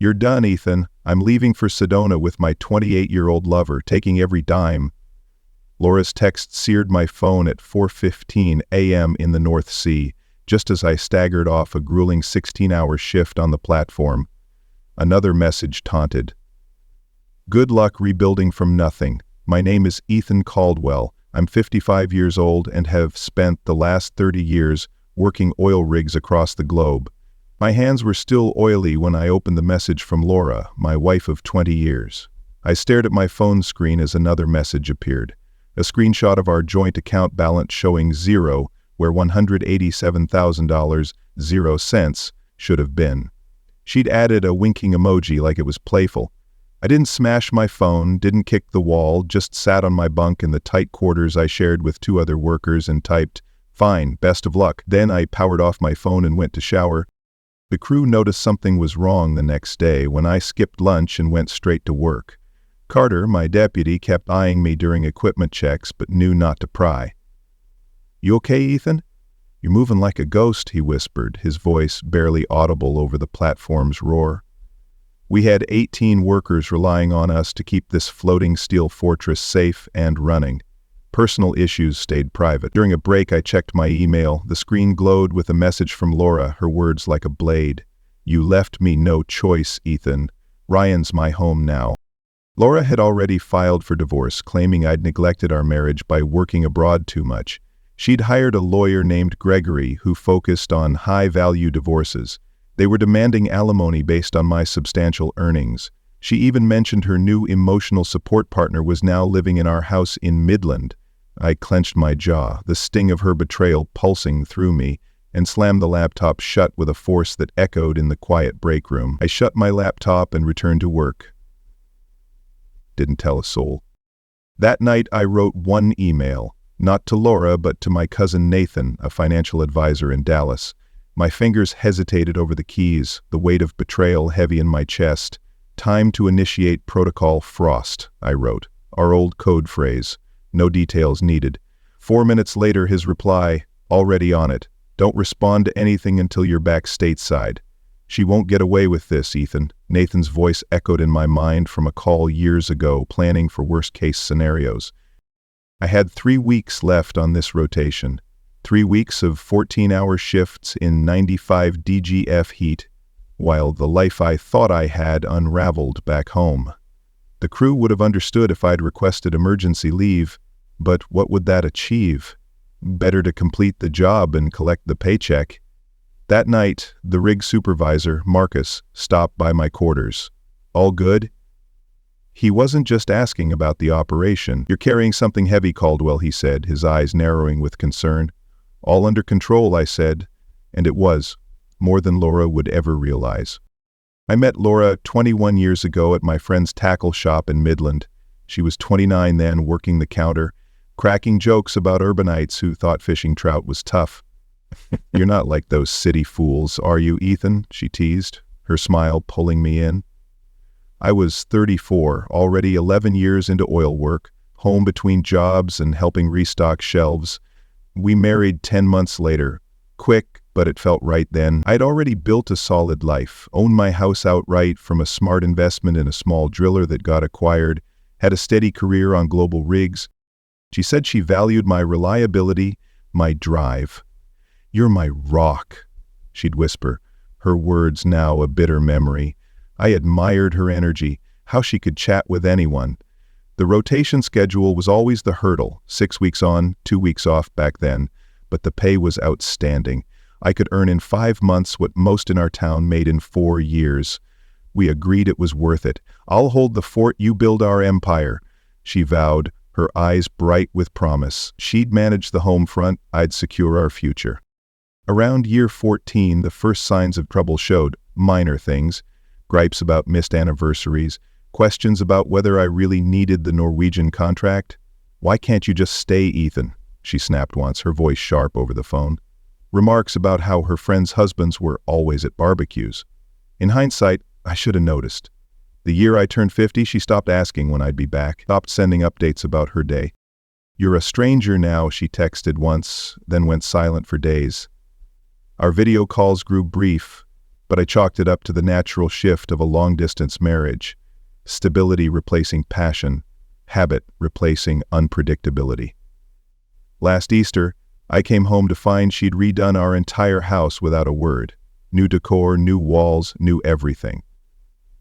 "You're done, Ethan. I'm leaving for Sedona with my 28-year-old lover, taking every dime." Laura's text seared my phone at 4:15 a.m. in the North Sea, just as I staggered off a grueling 16-hour shift on the platform. Another message taunted. "Good luck rebuilding from nothing. My name is Ethan Caldwell. I'm 55 years old and have spent the last 30 years working oil rigs across the globe." My hands were still oily when I opened the message from Laura, my wife of 20 years. I stared at my phone screen as another message appeared. A screenshot of our joint account balance showing zero, where $187,000, 0 cents, should have been. She'd added a winking emoji like it was playful. I didn't smash my phone, didn't kick the wall, just sat on my bunk in the tight quarters I shared with 2 other workers and typed, "Fine, best of luck." Then I powered off my phone and went to shower. The crew noticed something was wrong the next day when I skipped lunch and went straight to work. Carter, my deputy, kept eyeing me during equipment checks but knew not to pry. "You okay, Ethan? You're moving like a ghost," he whispered, his voice barely audible over the platform's roar. We had 18 workers relying on us to keep this floating steel fortress safe and running. Personal issues stayed private. During a break, I checked my email. The screen glowed with a message from Laura, her words like a blade. "You left me no choice, Ethan. Ryan's my home now." Laura had already filed for divorce, claiming I'd neglected our marriage by working abroad too much. She'd hired a lawyer named Gregory who focused on high-value divorces. They were demanding alimony based on my substantial earnings. She even mentioned her new emotional support partner was now living in our house in Midland. I clenched my jaw, the sting of her betrayal pulsing through me, and slammed the laptop shut with a force that echoed in the quiet break room. I shut my laptop and returned to work. Didn't tell a soul. That night I wrote one email, not to Laura but to my cousin Nathan, a financial advisor in Dallas. My fingers hesitated over the keys, the weight of betrayal heavy in my chest. "Time to initiate Protocol Frost," I wrote, our old code phrase. No details needed. 4 minutes later, his reply, "Already on it. Don't respond to anything until you're back stateside." "She won't get away with this, Ethan." Nathan's voice echoed in my mind from a call years ago, planning for worst-case scenarios. I had 3 weeks left on this rotation. 3 weeks of 14-hour shifts in 95 DGF heat, while the life I thought I had unraveled back home. The crew would have understood if I'd requested emergency leave, but what would that achieve? Better to complete the job and collect the paycheck. That night, the rig supervisor, Marcus, stopped by my quarters. "All good?" He wasn't just asking about the operation. "You're carrying something heavy, Caldwell," he said, his eyes narrowing with concern. "All under control," I said, and it was, more than Laura would ever realize. I met Laura 21 years ago at my friend's tackle shop in Midland. She was 29 then, working the counter, cracking jokes about urbanites who thought fishing trout was tough. "You're not like those city fools, are you, Ethan?" she teased, her smile pulling me in. I was 34, already 11 years into oil work, home between jobs and helping restock shelves. We married 10 months later. Quick, but it felt right then. I'd already built a solid life, owned my house outright from a smart investment in a small driller that got acquired, had a steady career on global rigs. She said she valued my reliability, my drive. "You're my rock," she'd whisper, her words now a bitter memory. I admired her energy, how she could chat with anyone. The rotation schedule was always the hurdle, 6 weeks on, 2 weeks off back then, but the pay was outstanding. I could earn in 5 months what most in our town made in 4 years. We agreed it was worth it. "I'll hold the fort, you build our empire," she vowed, her eyes bright with promise. She'd manage the home front, I'd secure our future. Around year 14, the first signs of trouble showed, minor things, gripes about missed anniversaries, questions about whether I really needed the Norwegian contract. "Why can't you just stay, Ethan?" she snapped once, her voice sharp over the phone. Remarks about how her friends' husbands were always at barbecues. In hindsight, I should have noticed. The year I turned 50, she stopped asking when I'd be back, stopped sending updates about her day. "You're a stranger now," she texted once, then went silent for days. Our video calls grew brief, but I chalked it up to the natural shift of a long-distance marriage. Stability replacing passion, habit replacing unpredictability. Last Easter, I came home to find she'd redone our entire house without a word. New decor, new walls, new everything.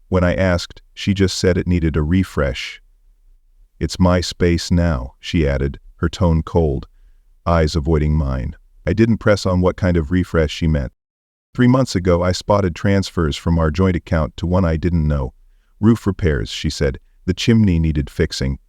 When I asked, she just said it needed a refresh. "It's my space now," she added, her tone cold, eyes avoiding mine. I didn't press on what kind of refresh she meant. 3 months ago, I spotted transfers from our joint account to one I didn't know. "Roof repairs," she said. "The chimney needed fixing."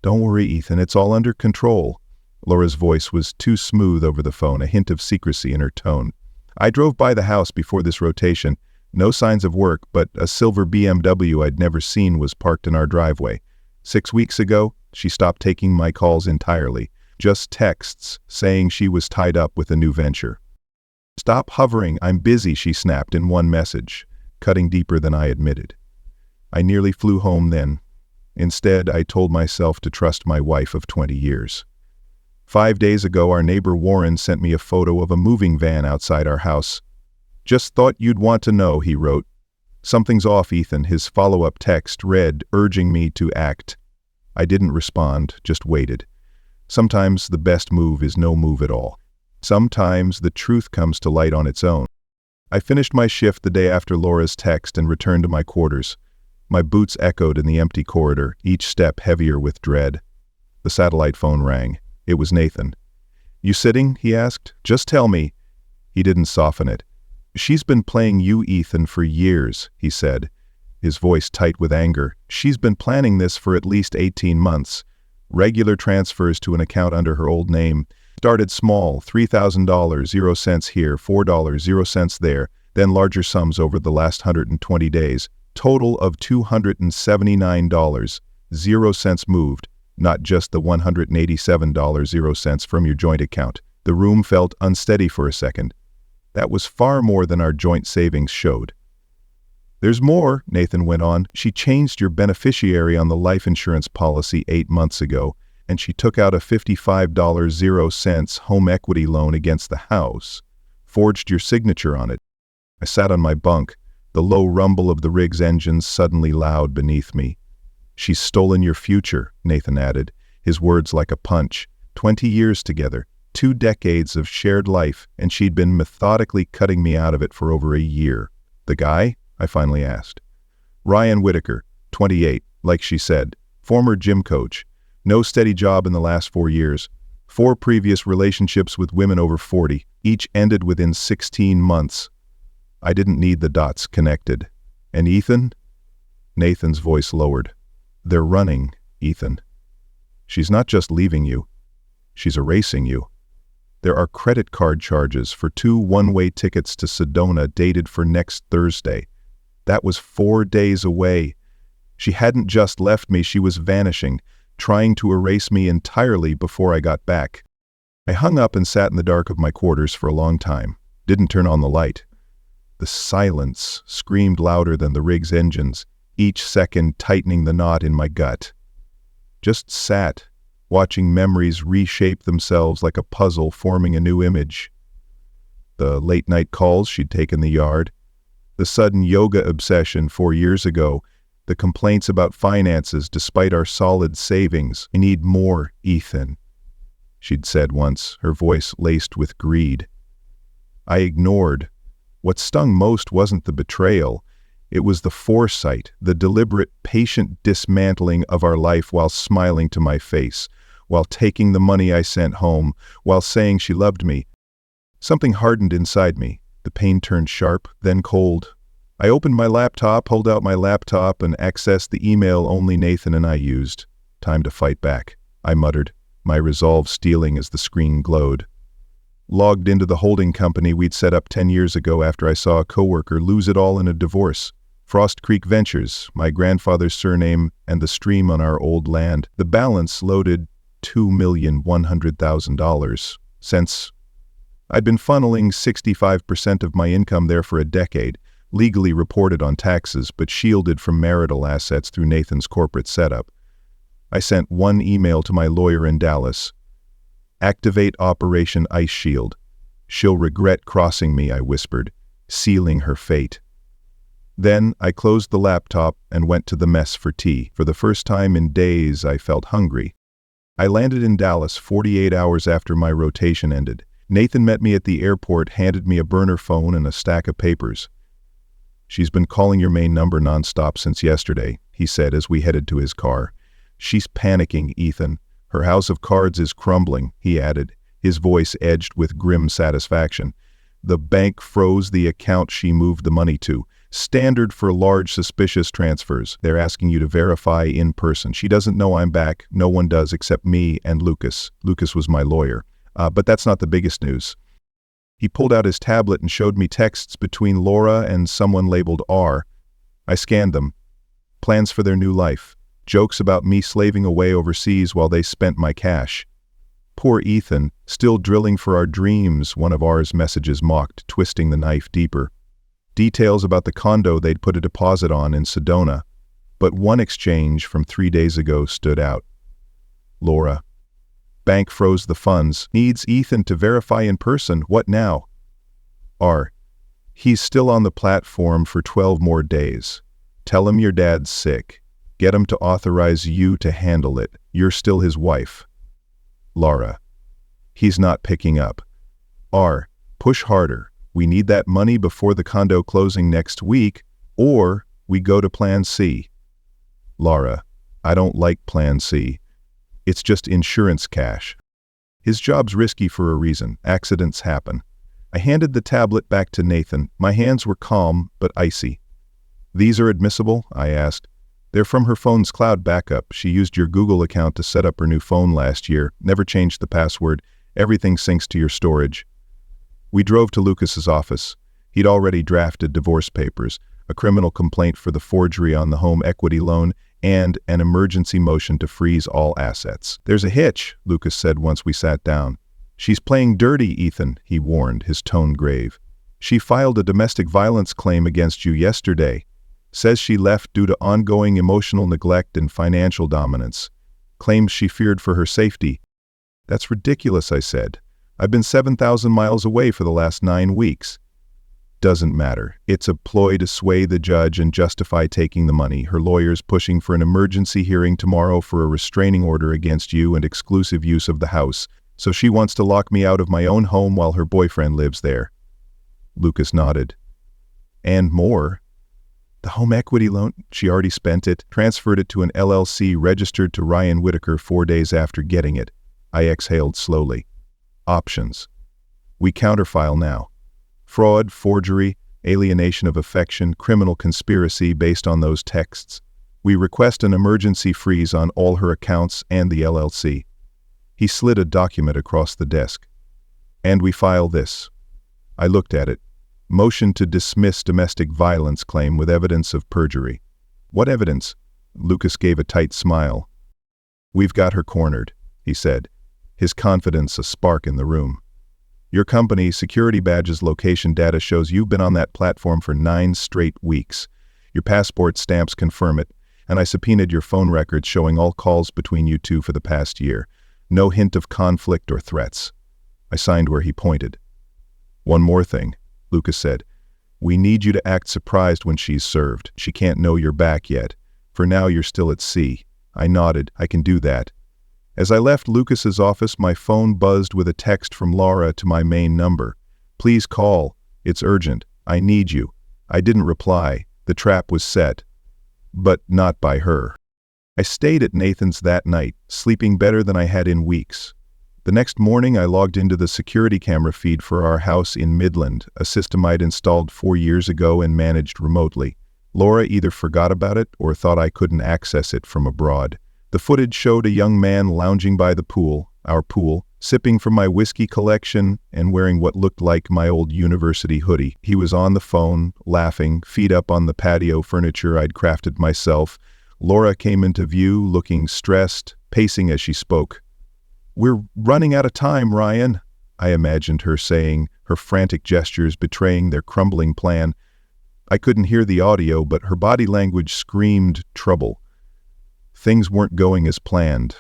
"Don't worry, Ethan, it's all under control." Laura's voice was too smooth over the phone, a hint of secrecy in her tone. I drove by the house before this rotation. No signs of work, but a silver BMW I'd never seen was parked in our driveway. 6 weeks ago, she stopped taking my calls entirely. Just texts saying she was tied up with a new venture. "Stop hovering, I'm busy," she snapped in one message, cutting deeper than I admitted. I nearly flew home then. Instead, I told myself to trust my wife of 20 years. 5 days ago, our neighbor Warren sent me a photo of a moving van outside our house. "Just thought you'd want to know," he wrote. "Something's off, Ethan." His follow-up text read, urging me to act. I didn't respond, just waited. Sometimes the best move is no move at all. Sometimes the truth comes to light on its own. I finished my shift the day after Laura's text and returned to my quarters. My boots echoed in the empty corridor, each step heavier with dread. The satellite phone rang. It was Nathan. "You sitting?" he asked. "Just tell me." He didn't soften it. "She's been playing you, Ethan, for years," he said, his voice tight with anger. "She's been planning this for at least 18 months. Regular transfers to an account under her old name. Started small, $3,000, 0 cents here, $4, 0 cents there, then larger sums over the last 120 days. Total of $279, 0 cents moved, not just the $187, 0 cents from your joint account." The room felt unsteady for a second. That was far more than our joint savings showed. "There's more," Nathan went on. "She changed your beneficiary on the life insurance policy 8 months ago, and she took out a $55, 0 cents home equity loan against the house, forged your signature on it." I sat on my bunk, the low rumble of the rig's engines suddenly loud beneath me. "She's stolen your future," Nathan added, his words like a punch. 20 years together, 2 decades of shared life, and she'd been methodically cutting me out of it for over a year. "The guy?" I finally asked. "Ryan Whitaker, 28, like she said, former gym coach. No steady job in the last 4 years. 4 previous relationships with women over 40, each ended within 16 months. I didn't need the dots connected. "And Ethan?" Nathan's voice lowered. "They're running, Ethan. She's not just leaving you. She's erasing you. There are credit card charges for 2 one-way tickets to Sedona dated for next Thursday. That was 4 days away. She hadn't just left me, she was vanishing, trying to erase me entirely before I got back." I hung up and sat in the dark of my quarters for a long time. Didn't turn on the light. The silence screamed louder than the rig's engines, each second tightening the knot in my gut. Just sat, watching memories reshape themselves like a puzzle forming a new image. The late-night calls she'd taken the yard, the sudden yoga obsession 4 years ago, the complaints about finances despite our solid savings. "I need more, Ethan," she'd said once, her voice laced with greed. I ignored. What stung most wasn't the betrayal. It was the foresight, the deliberate, patient dismantling of our life while smiling to my face, while taking the money I sent home, while saying she loved me. Something hardened inside me. The pain turned sharp, then cold. I opened my laptop, pulled out my laptop, and accessed the email only Nathan and I used. "Time to fight back," I muttered, my resolve steeling as the screen glowed. Logged into the holding company we'd set up 10 years ago after I saw a coworker lose it all in a divorce. Frost Creek Ventures, my grandfather's surname, and the stream on our old land. The balance loaded $2,100,000. Since I'd been funneling 65% of my income there for a decade, legally reported on taxes but shielded from marital assets through Nathan's corporate setup. I sent one email to my lawyer in Dallas. "Activate Operation Ice Shield. She'll regret crossing me," I whispered, sealing her fate. Then I closed the laptop and went to the mess for tea. For the first time in days, I felt hungry. I landed in Dallas 48 hours after my rotation ended. Nathan met me at the airport, handed me a burner phone and a stack of papers. "She's been calling your main number nonstop since yesterday," he said as we headed to his car. "She's panicking, Ethan. Her house of cards is crumbling," he added, his voice edged with grim satisfaction. "The bank froze the account she moved the money to. Standard for large suspicious transfers. They're asking you to verify in person. She doesn't know I'm back. No one does except me and Lucas. Lucas was my lawyer. But that's not the biggest news." He pulled out his tablet and showed me texts between Laura and someone labeled R. I scanned them. Plans for their new life. Jokes about me slaving away overseas while they spent my cash. "Poor Ethan, still drilling for our dreams," one of R's messages mocked, twisting the knife deeper. Details about the condo they'd put a deposit on in Sedona. But one exchange from 3 days ago stood out. Laura. "Bank froze the funds. Needs Ethan to verify in person. What now?" R. "He's still on the platform for 12 more days. Tell him your dad's sick. Get him to authorize you to handle it. You're still his wife." Laura. "He's not picking up." R. "Push harder. We need that money before the condo closing next week, or we go to Plan C." Laura. "I don't like Plan C. It's just insurance cash. His job's risky for a reason. Accidents happen." I handed the tablet back to Nathan. My hands were calm, but icy. "These are admissible?" I asked. "They're from her phone's cloud backup. She used your Google account to set up her new phone last year. Never changed the password. Everything syncs to your storage." We drove to Lucas's office. He'd already drafted divorce papers, a criminal complaint for the forgery on the home equity loan, and an emergency motion to freeze all assets. "There's a hitch," Lucas said once we sat down. "She's playing dirty, Ethan," he warned, his tone grave. "She filed a domestic violence claim against you yesterday. Says she left due to ongoing emotional neglect and financial dominance. Claims she feared for her safety." "That's ridiculous," I said. "I've been 7,000 miles away for the last 9 weeks. "Doesn't matter. It's a ploy to sway the judge and justify taking the money. Her lawyer's pushing for an emergency hearing tomorrow for a restraining order against you and exclusive use of the house, so she wants to lock me out of my own home while her boyfriend lives there." Lucas nodded. "And more. The home equity loan, she already spent it, transferred it to an LLC registered to Ryan Whitaker 4 days after getting it." I exhaled slowly. "Options. We counterfile now. Fraud, forgery, alienation of affection, criminal conspiracy based on those texts. We request an emergency freeze on all her accounts and the LLC." He slid a document across the desk. "And we file this." I looked at it. "Motion to dismiss domestic violence claim with evidence of perjury." "What evidence?" Lucas gave a tight smile. "We've got her cornered," he said, his confidence a spark in the room. "Your company, Security Badge's location data shows you've been on that platform for 9 straight weeks. Your passport stamps confirm it, and I subpoenaed your phone records showing all calls between you two for the past year. No hint of conflict or threats." I signed where he pointed. "One more thing," Lucas said. "We need you to act surprised when she's served. She can't know you're back yet. For now, you're still at sea." I nodded. "I can do that." As I left Lucas's office, my phone buzzed with a text from Laura to my main number. "Please call. It's urgent. I need you." I didn't reply. The trap was set. But not by her. I stayed at Nathan's that night, sleeping better than I had in weeks. The next morning, I logged into the security camera feed for our house in Midland, a system I'd installed 4 years ago and managed remotely. Laura either forgot about it or thought I couldn't access it from abroad. The footage showed a young man lounging by the pool, our pool, sipping from my whiskey collection and wearing what looked like my old university hoodie. He was on the phone, laughing, feet up on the patio furniture I'd crafted myself. Laura came into view, looking stressed, pacing as she spoke. "We're running out of time, Ryan," I imagined her saying, her frantic gestures betraying their crumbling plan. I couldn't hear the audio, but her body language screamed trouble. Things weren't going as planned.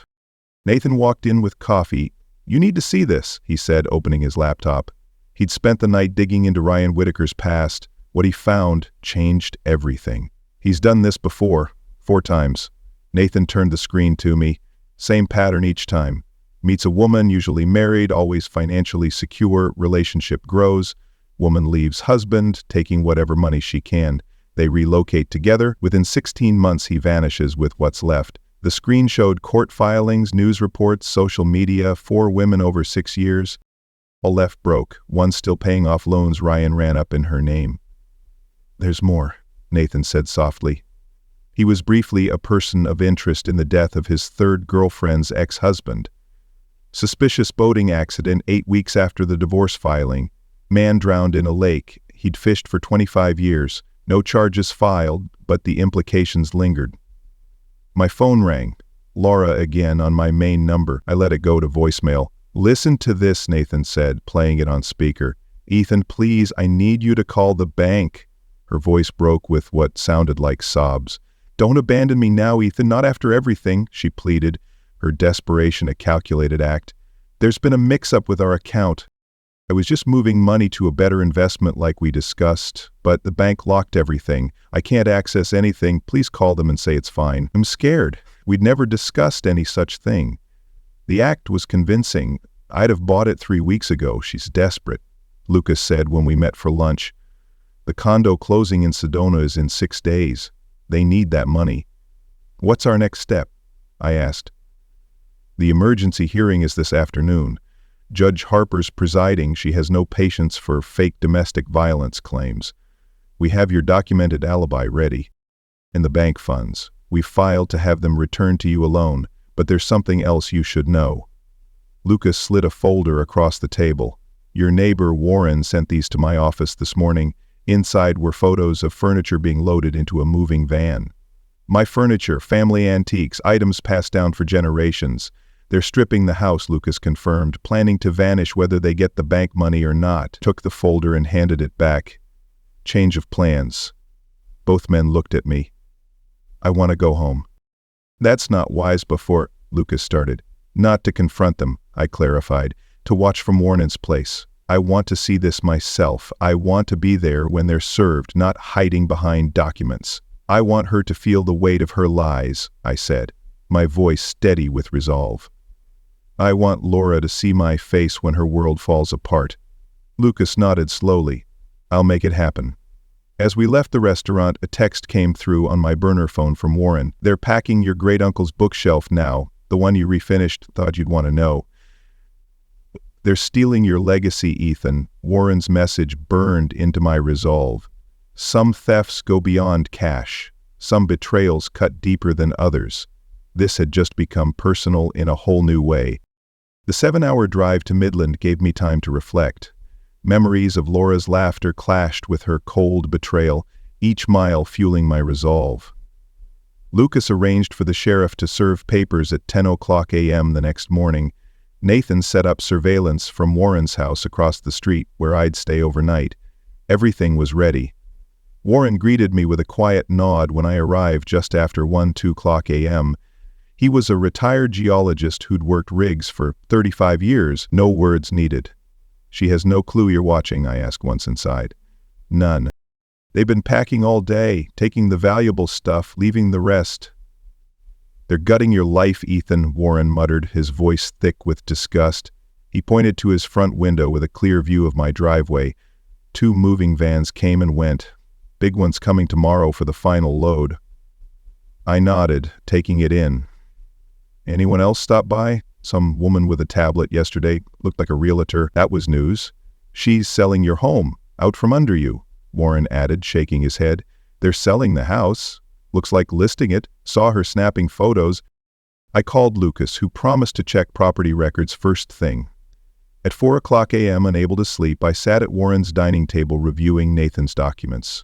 Nathan walked in with coffee. "You need to see this," he said, opening his laptop. He'd spent the night digging into Ryan Whitaker's past. What he found changed everything. He's done this before, 4 times. Nathan turned the screen to me. Same pattern each time. Meets a woman, usually married, always financially secure, relationship grows. Woman leaves husband, taking whatever money she can. They relocate together. Within 16 months he vanishes with what's left. The screen showed court filings, news reports, social media, 4 women over 6 years. All left broke, one still paying off loans Ryan ran up in her name. "There's more," Nathan said softly. He was briefly a person of interest in the death of his 3rd girlfriend's ex-husband. Suspicious boating accident 8 weeks after the divorce filing. Man drowned in a lake. He'd fished for 25 years. No charges filed, but the implications lingered. My phone rang. Laura again on my main number. I let it go to voicemail. "Listen to this," Nathan said, playing it on speaker. "Ethan, please, I need you to call the bank." Her voice broke with what sounded like sobs. "Don't abandon me now, Ethan, not after everything," she pleaded, her desperation a calculated act. "There's been a mix-up with our account. I was just moving money to a better investment like we discussed, but the bank locked everything. I can't access anything. Please call them and say it's fine. I'm scared. We'd never discussed any such thing." The act was convincing. "I'd have bought it 3 weeks ago. She's desperate," Lucas said when we met for lunch. "The condo closing in Sedona is in 6 days. They need that money." "What's our next step?" I asked. "The emergency hearing is this afternoon. Judge Harper's presiding. She has no patience for fake domestic violence claims. We have your documented alibi ready. And the bank funds. We filed to have them returned to you alone, but there's something else you should know." Lucas slid a folder across the table. "Your neighbor Warren sent these to my office this morning. Inside were photos of furniture being loaded into a moving van. My furniture, family antiques, items passed down for generations. They're stripping the house," Lucas confirmed, "planning to vanish whether they get the bank money or not." Took the folder and handed it back. "Change of plans." Both men looked at me. "I want to go home." "That's not wise before," Lucas started. "Not to confront them," I clarified. "To watch from Warren's place. I want to see this myself. I want to be there when they're served, not hiding behind documents. I want her to feel the weight of her lies," I said, my voice steady with resolve. "I want Laura to see my face when her world falls apart." Lucas nodded slowly. "I'll make it happen." As we left the restaurant, a text came through on my burner phone from Warren. "They're packing your great-uncle's bookshelf now, the one you refinished, thought you'd want to know. They're stealing your legacy, Ethan." Warren's message burned into my resolve. Some thefts go beyond cash. Some betrayals cut deeper than others. This had just become personal in a whole new way. The 7-hour drive to Midland gave me time to reflect. Memories of Laura's laughter clashed with her cold betrayal, each mile fueling my resolve. Lucas arranged for the sheriff to serve papers at 10:00 a.m. the next morning. Nathan set up surveillance from Warren's house across the street where I'd stay overnight. Everything was ready. Warren greeted me with a quiet nod when I arrived just after 1-2 a.m. He was a retired geologist who'd worked rigs for 35 years, no words needed. "She has no clue you're watching?" I asked once inside. "None. They've been packing all day, taking the valuable stuff, leaving the rest." "They're gutting your life, Ethan," Warren muttered, his voice thick with disgust. He pointed to his front window with a clear view of my driveway. 2 moving vans came and went. Big one's coming tomorrow for the final load. I nodded, taking it in. "Anyone else stop by?" "Some woman with a tablet yesterday, looked like a realtor." "That was news." "She's selling your home, out from under you," Warren added, shaking his head. "They're selling the house. Looks like listing it. Saw her snapping photos." I called Lucas, who promised to check property records first thing. At 4:00 a.m., unable to sleep, I sat at Warren's dining table reviewing Nathan's documents.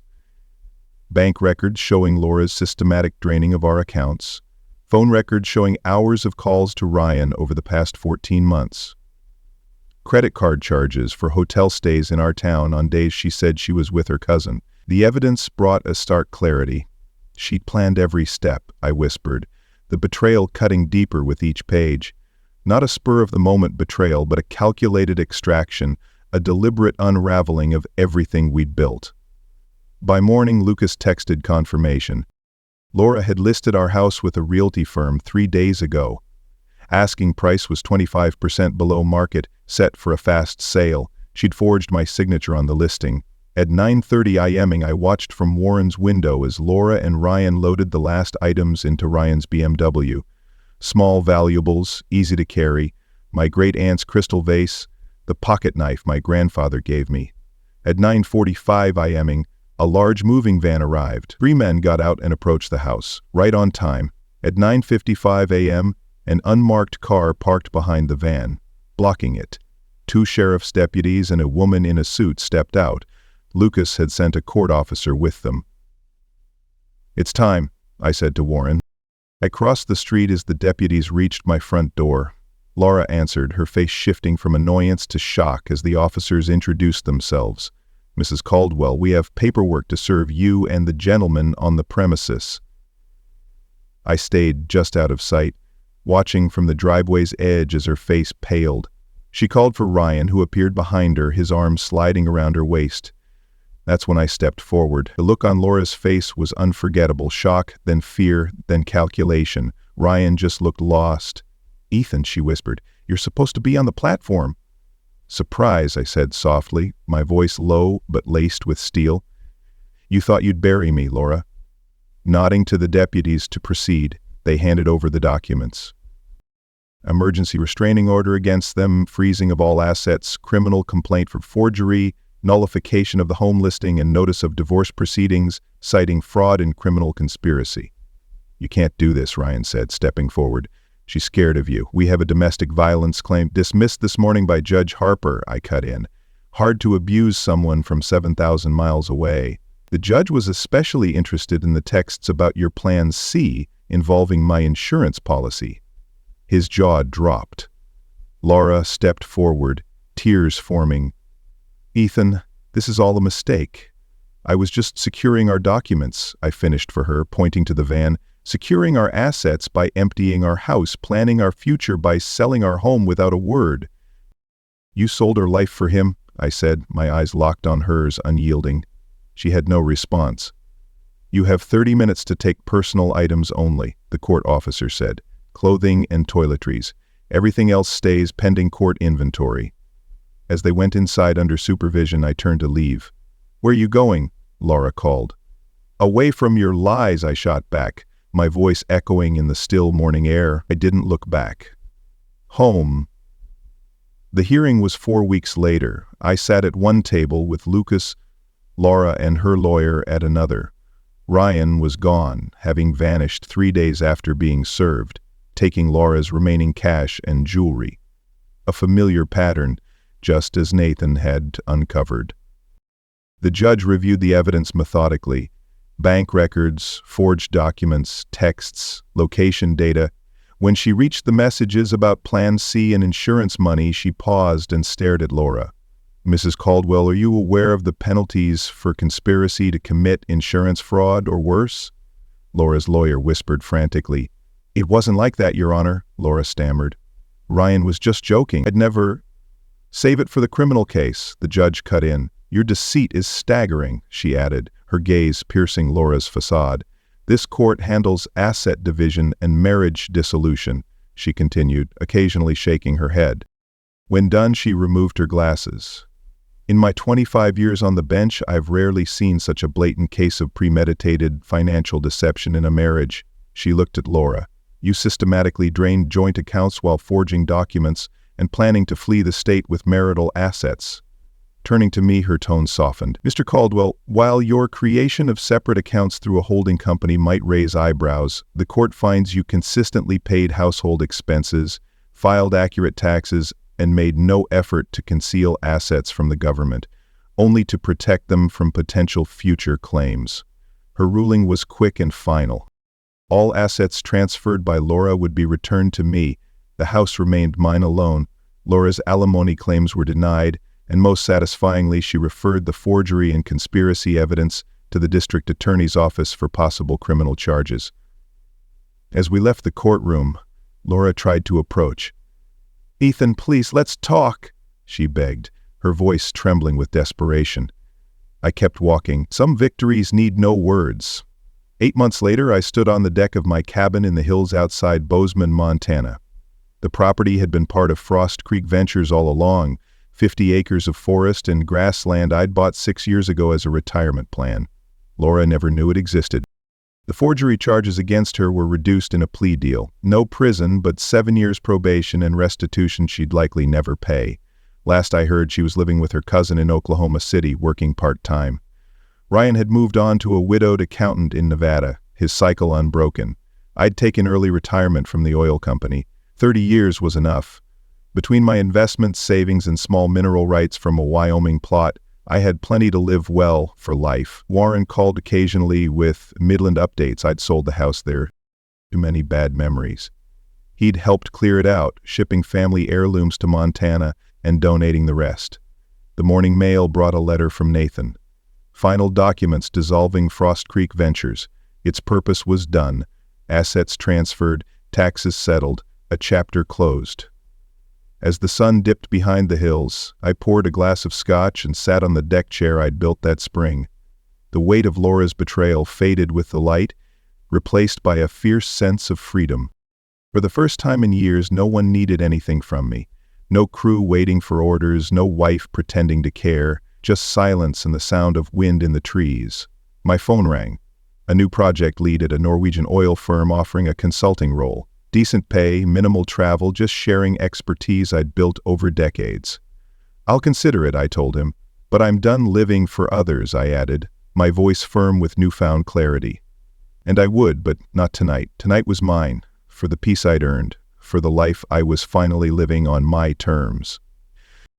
Bank records showing Laura's systematic draining of our accounts. Phone records showing hours of calls to Ryan over the past 14 months. Credit card charges for hotel stays in our town on days she said she was with her cousin. The evidence brought a stark clarity. She'd planned every step, I whispered, the betrayal cutting deeper with each page. Not a spur-of-the-moment betrayal, but a calculated extraction, a deliberate unraveling of everything we'd built. By morning, Lucas texted confirmation. Laura had listed our house with a realty firm 3 days ago. Asking price was 25% below market, set for a fast sale. She'd forged my signature on the listing. At 9:30 a.m. I watched from Warren's window as Laura and Ryan loaded the last items into Ryan's BMW. Small valuables, easy to carry, my great-aunt's crystal vase, the pocket knife my grandfather gave me. At 9:45 a.m. a large moving van arrived. 3 men got out and approached the house, right on time. At 9:55 a.m., an unmarked car parked behind the van, blocking it. 2 sheriff's deputies and a woman in a suit stepped out. Lucas had sent a court officer with them. "It's time," I said to Warren. I crossed the street as the deputies reached my front door. Laura answered, her face shifting from annoyance to shock as the officers introduced themselves. "Mrs. Caldwell, we have paperwork to serve you and the gentleman on the premises." I stayed just out of sight, watching from the driveway's edge as her face paled. She called for Ryan, who appeared behind her, his arms sliding around her waist. That's when I stepped forward. The look on Laura's face was unforgettable. Shock, then fear, then calculation. Ryan just looked lost. "Ethan," she whispered, "you're supposed to be on the platform." "Surprise," I said softly, my voice low but laced with steel. "You thought you'd bury me, Laura." Nodding to the deputies to proceed, they handed over the documents. Emergency restraining order against them, freezing of all assets, criminal complaint for forgery, nullification of the home listing, and notice of divorce proceedings, citing fraud and criminal conspiracy. "You can't do this," Ryan said, stepping forward. "She's scared of you. We have a domestic violence claim dismissed this morning by Judge Harper," I cut in. "Hard to abuse someone from 7,000 miles away. The judge was especially interested in the texts about your Plan C involving my insurance policy." His jaw dropped. Laura stepped forward, tears forming. "Ethan, this is all a mistake. I was just securing our documents," I finished for her, pointing to the van. "Securing our assets by emptying our house, planning our future by selling our home without a word." "You sold her life for him," I said, my eyes locked on hers, unyielding. She had no response. "You have 30 minutes to take personal items only," the court officer said. "Clothing and toiletries. Everything else stays pending court inventory." As they went inside under supervision, I turned to leave. "Where are you going?" Laura called. "Away from your lies," I shot back, my voice echoing in the still morning air. I didn't look back. Home. The hearing was 4 weeks later. I sat at one table with Lucas, Laura and her lawyer at another. Ryan was gone, having vanished 3 days after being served, taking Laura's remaining cash and jewelry. A familiar pattern, just as Nathan had uncovered. The judge reviewed the evidence methodically. Bank records, forged documents, texts, location data. When she reached the messages about Plan C and insurance money, she paused and stared at Laura. "Mrs. Caldwell, are you aware of the penalties for conspiracy to commit insurance fraud or worse?" Laura's lawyer whispered frantically. "It wasn't like that, Your Honor," Laura stammered. "Ryan was just joking. I'd never—" "Save it for the criminal case," the judge cut in. "Your deceit is staggering," she added, her gaze piercing Laura's facade. "This court handles asset division and marriage dissolution," she continued, occasionally shaking her head. When done, she removed her glasses. "In my 25 years on the bench, I've rarely seen such a blatant case of premeditated financial deception in a marriage." She looked at Laura. "You systematically drained joint accounts while forging documents and planning to flee the state with marital assets." Turning to me, her tone softened. "Mr. Caldwell, while your creation of separate accounts through a holding company might raise eyebrows, the court finds you consistently paid household expenses, filed accurate taxes, and made no effort to conceal assets from the government, only to protect them from potential future claims." Her ruling was quick and final. All assets transferred by Laura would be returned to me. The house remained mine alone. Laura's alimony claims were denied, and most satisfyingly, she referred the forgery and conspiracy evidence to the district attorney's office for possible criminal charges. As we left the courtroom, Laura tried to approach. "Ethan, please, let's talk," she begged. her voice trembling with desperation. I kept walking. Some victories need no words. 8 months later, I stood on the deck of my cabin in the hills outside Bozeman, Montana. The property had been part of Frost Creek Ventures all along, 50 acres of forest and grassland I'd bought 6 years ago as a retirement plan. Laura never knew it existed. The forgery charges against her were reduced in a plea deal. No prison, but 7 years probation and restitution she'd likely never pay. Last I heard, she was living with her cousin in Oklahoma City, working part-time. Ryan had moved on to a widowed accountant in Nevada, his cycle unbroken. I'd taken early retirement from the oil company. 30 years was enough. Between my investments, savings, and small mineral rights from a Wyoming plot, I had plenty to live well for life. Warren called occasionally with Midland updates. I'd sold the house there. Too many bad memories. He'd helped clear it out, shipping family heirlooms to Montana and donating the rest. The morning mail brought a letter from Nathan. Final documents dissolving Frost Creek Ventures. Its purpose was done. Assets transferred, taxes settled, a chapter closed. As the sun dipped behind the hills, I poured a glass of scotch and sat on the deck chair I'd built that spring. The weight of Laura's betrayal faded with the light, replaced by a fierce sense of freedom. For the first time in years, no one needed anything from me. No crew waiting for orders, no wife pretending to care, just silence and the sound of wind in the trees. My phone rang. A new project lead at a Norwegian oil firm offering a consulting role. Decent pay, minimal travel, just sharing expertise I'd built over decades. I'll consider it, I told him. But I'm done living for others, I added, my voice firm with newfound clarity. And I would, but not tonight. Tonight was mine, for the peace I'd earned, for the life I was finally living on my terms.